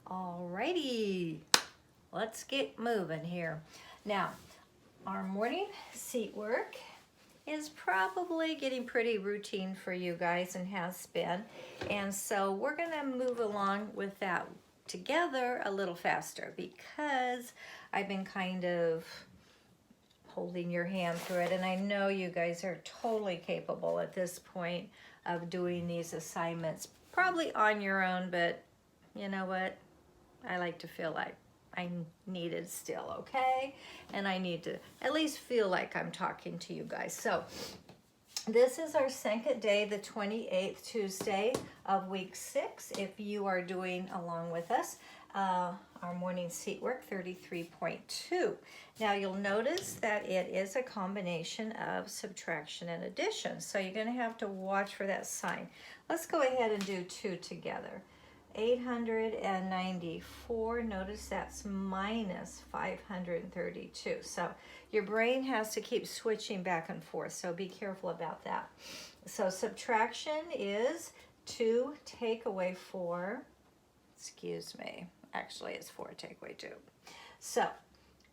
Alrighty, let's get moving here. Now, our morning seat work is probably getting pretty routine for you guys and has been. And so we're gonna move along with that together a little faster because I've been kind of holding your hand through it. And I know you guys are totally capable at this point of doing these assignments, probably on your own, but you know what? I like to feel like I'm needed still, okay? And I need to at least feel like I'm talking to you guys. So this is our second day, the 28th Tuesday of week 6. If you are doing along with us, our morning seat work 33.2. Now you'll notice that it is a combination of subtraction and addition. So you're going to have to watch for that sign. Let's go ahead and do 2 together. 894, notice that's minus 532. So your brain has to keep switching back and forth, so be careful about that. So subtraction is 2 take away 4, excuse me, actually it's 4 take away 2. So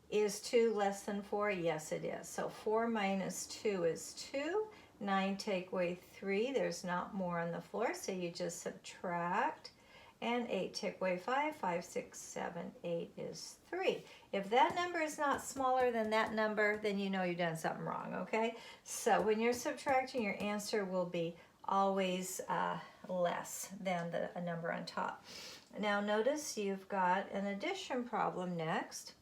is 2 less than 4? Yes it is. So 4 minus 2 is 2. 9 take away 3, there's not more on the floor, so you just subtract. And 8 take away 5, 5, 6, 7, 8 is 3. If that number is not smaller than that number, then you know you've done something wrong, okay? So when you're subtracting, your answer will be always less than a number on top. Now notice you've got an addition problem next.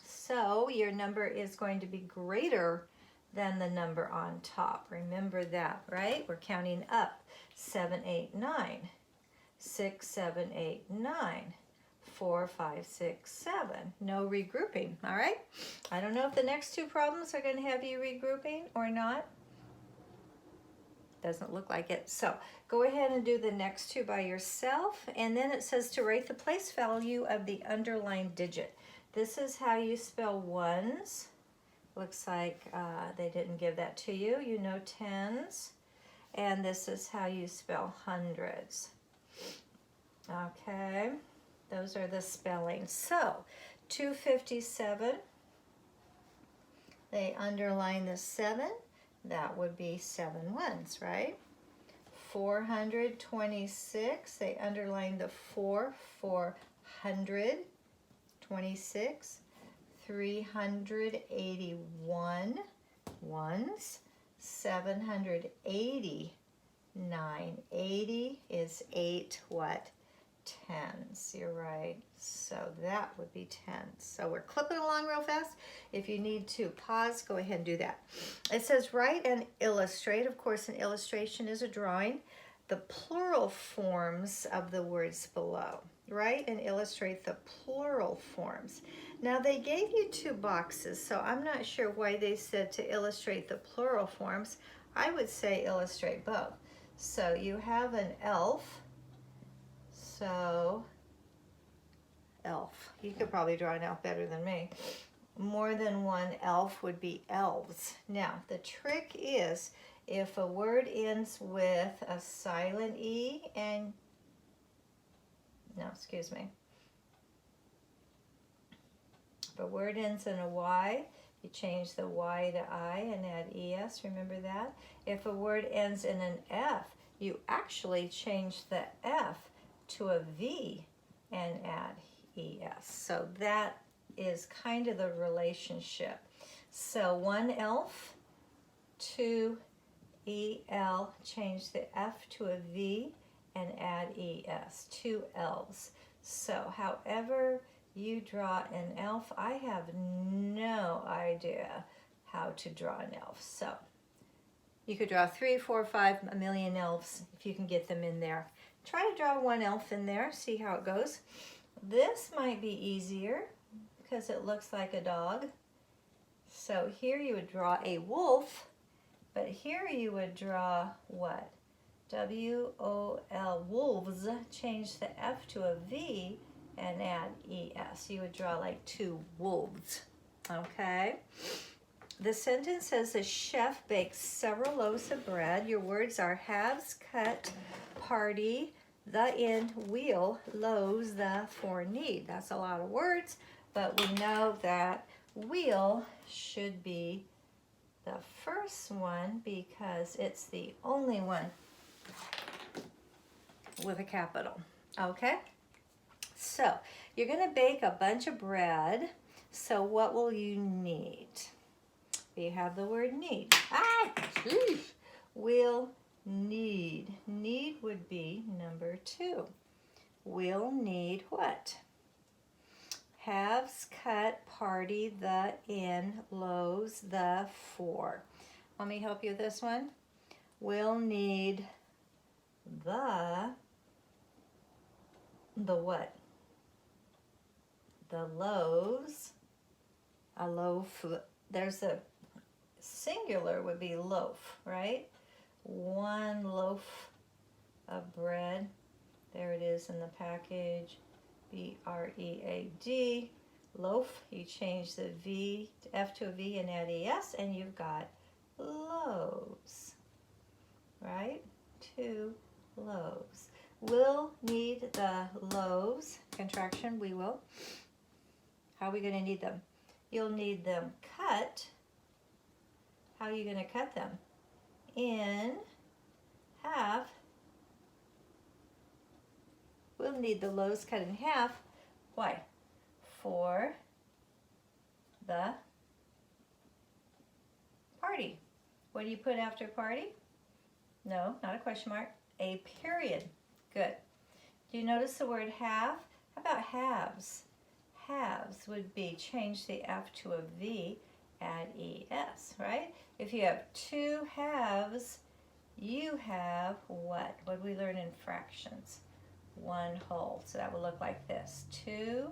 So your number is going to be greater than the number on top. Remember that, right? We're counting up. 7, 8, 9. 6, 7, 8, 9, 4, 5, 6, 7. No regrouping, all right? I don't know if the next 2 problems are going to have you regrouping or not. Doesn't look like it. So go ahead and do the next 2 by yourself. And then it says to write the place value of the underlined digit. This is how you spell ones. Looks like they didn't give that to you. You know tens. And this is how you spell hundreds. Okay, those are the spellings. So 257, they underline the 7. That would be 7 ones, right? 426, they underline the 4, 426. 381 ones. 789. 80 is 8 what? Tens. You're right. So that would be tens. So we're clipping along real fast. If you need to pause, go ahead and do that. It says write and illustrate. Of course, an illustration is a drawing. The plural forms of the words below. Write and illustrate the plural forms. Now they gave you 2 boxes, so I'm not sure why they said to illustrate the plural forms. I would say illustrate both. So you have an elf. So, elf. You could probably draw an elf better than me. More than one elf would be elves. Now, the trick is if a word ends with a silent E and, no, excuse me. If a word ends in a Y, you change the Y to I and add ES, remember that? If a word ends in an F, you actually change the F to a V and add ES. So that is kind of the relationship. So 1 elf, 2 EL, change the F to a V and add ES, 2 elves. So however you draw an elf, I have no idea how to draw an elf. So you could draw 3, 4, 5, a million elves if you can get them in there. Try to draw 1 elf in there, see how it goes. This might be easier because it looks like a dog. So here you would draw a wolf, but here you would draw what? W-O-L, wolves. Change the F to a V and add ES. You would draw like 2 wolves, okay? The sentence says a chef bakes several loaves of bread. Your words are halves cut, party, the in, will, lows, the, for, need. That's a lot of words, but we know that will should be the first one because it's the only one with a capital. Okay? So you're going to bake a bunch of bread. So what will you need? You have the word need. Will need. Need would be number 2. Will need what? Halves, cut, party, the, in, lows, the, for. Let me help you with this one. Will need the what? The loaves. A loaf. There's a singular would be loaf, right? 1 loaf of bread. There it is in the package. B-R-E-A-D. Loaf. You change the V, F to a V and add ES, and you've got loaves, right? 2 loaves. Will need the loaves. Contraction, we will. How are we going to need them? You'll need them cut. How are you going to cut them? In half. We'll need the loaves cut in half. Why? For the party. What do you put after party? No, not a question mark. A period. Good. Do you notice the word half? How about halves? Halves would be change the F to a V, add ES, right? If you have 2 halves, you have what? What did we learn in fractions? 1 whole. So that will look like this. 2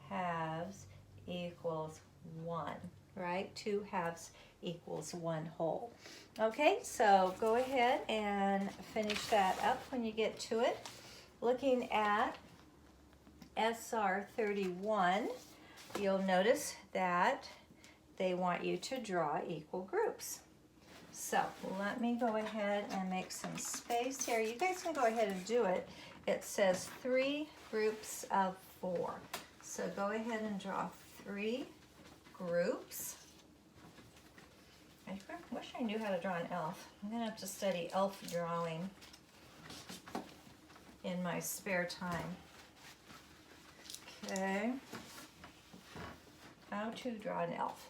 halves equals 1, right? 2 halves equals 1 whole. Okay, so go ahead and finish that up when you get to it. Looking at SR 31, you'll notice that they want you to draw equal groups. So let me go ahead and make some space here. You guys can go ahead and do it. It says 3 groups of 4. So go ahead and draw 3 groups. I wish I knew how to draw an elf. I'm going to have to study elf drawing in my spare time. Okay. How to draw an elf.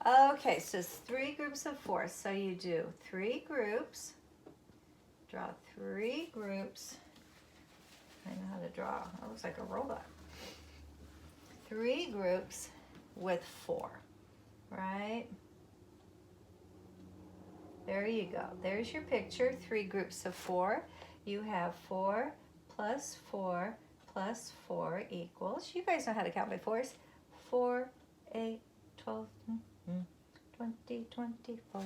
Okay, so it's 3 groups of 4. So you do 3 groups. Draw 3 groups. I know how to draw. It looks like a robot. 3 groups with 4, right? There you go. There's your picture. 3 groups of 4. You have 4 plus 4 plus 4 equals, you guys know how to count by 4s. 4, 8, 12, 20, 24.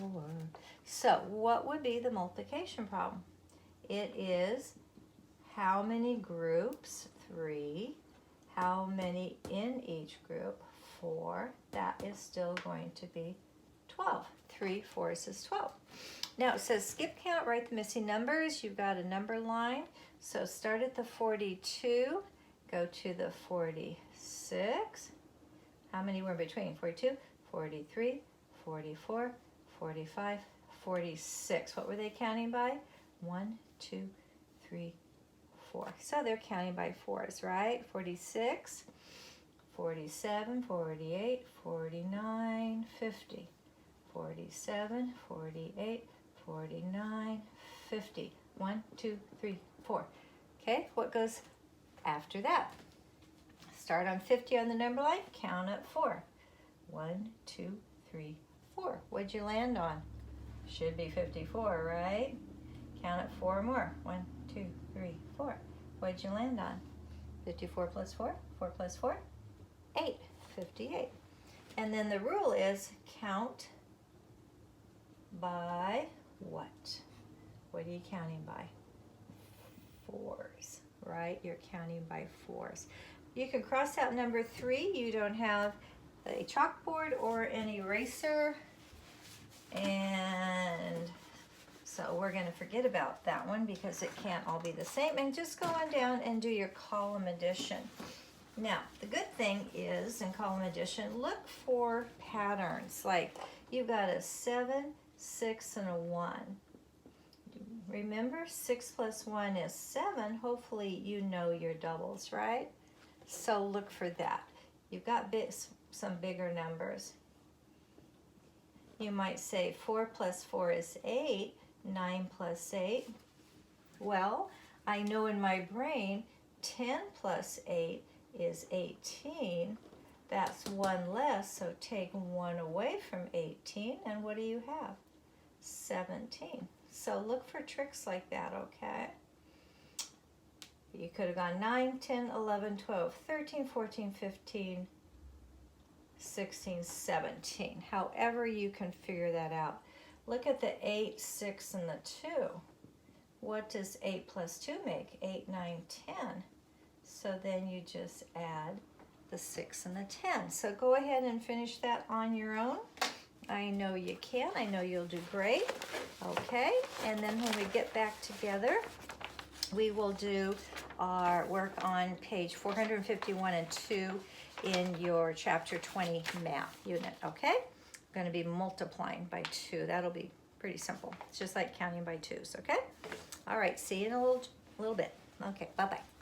So what would be the multiplication problem? It is how many groups? 3. How many in each group? 4. That is still going to be 12. 3 4s is 12. Now it says skip count, write the missing numbers. You've got a number line. So start at the 42, go to the 46. How many were in between? 42, 43, 44, 45, 46. What were they counting by? 1, 2, 3, 4. So they're counting by 4s, right? 46, 47, 48, 49, 50. 47, 48, 49, 50. 1, 2, 3, 4. Okay, what goes after that? Start on 50 on the number line, count up 4. 1, 2, 3, 4. What'd you land on? Should be 54, right? Count up 4 more. 1, 2, 3, 4. What'd you land on? 54 plus 4, 4 plus 4, 8, 58. And then the rule is count by what? What are you counting by? 4s, right? You're counting by 4s. You can cross out number 3. You don't have a chalkboard or an eraser. And So we're going to forget about that one because it can't all be the same. And just go on down and do your column addition. Now, the good thing is in column addition, look for patterns. Like you've got a 7, 6, and a 1. Remember, 6 plus 1 is 7. Hopefully you know your doubles, right? So look for that. You've got some bigger numbers. You might say 4 plus 4 is 8, 9 plus 8. Well, I know in my brain 10 plus 8 is 18. That's 1 less, so take 1 away from 18, and what do you have? 17. So look for tricks like that, okay? You could have gone 9, 10, 11, 12, 13, 14, 15, 16, 17. However you can figure that out. Look at the 8, 6, and the 2. What does 8 plus 2 make? 8, 9, 10. So then you just add the 6 and the 10. So go ahead and finish that on your own. I know you can. I know you'll do great. Okay, and then when we get back together, we will do our work on page 451 and 2 in your chapter 20 math unit, okay? I'm going to be multiplying by 2. That'll be pretty simple. It's just like counting by 2s, okay? All right, see you in a little bit. Okay, bye-bye.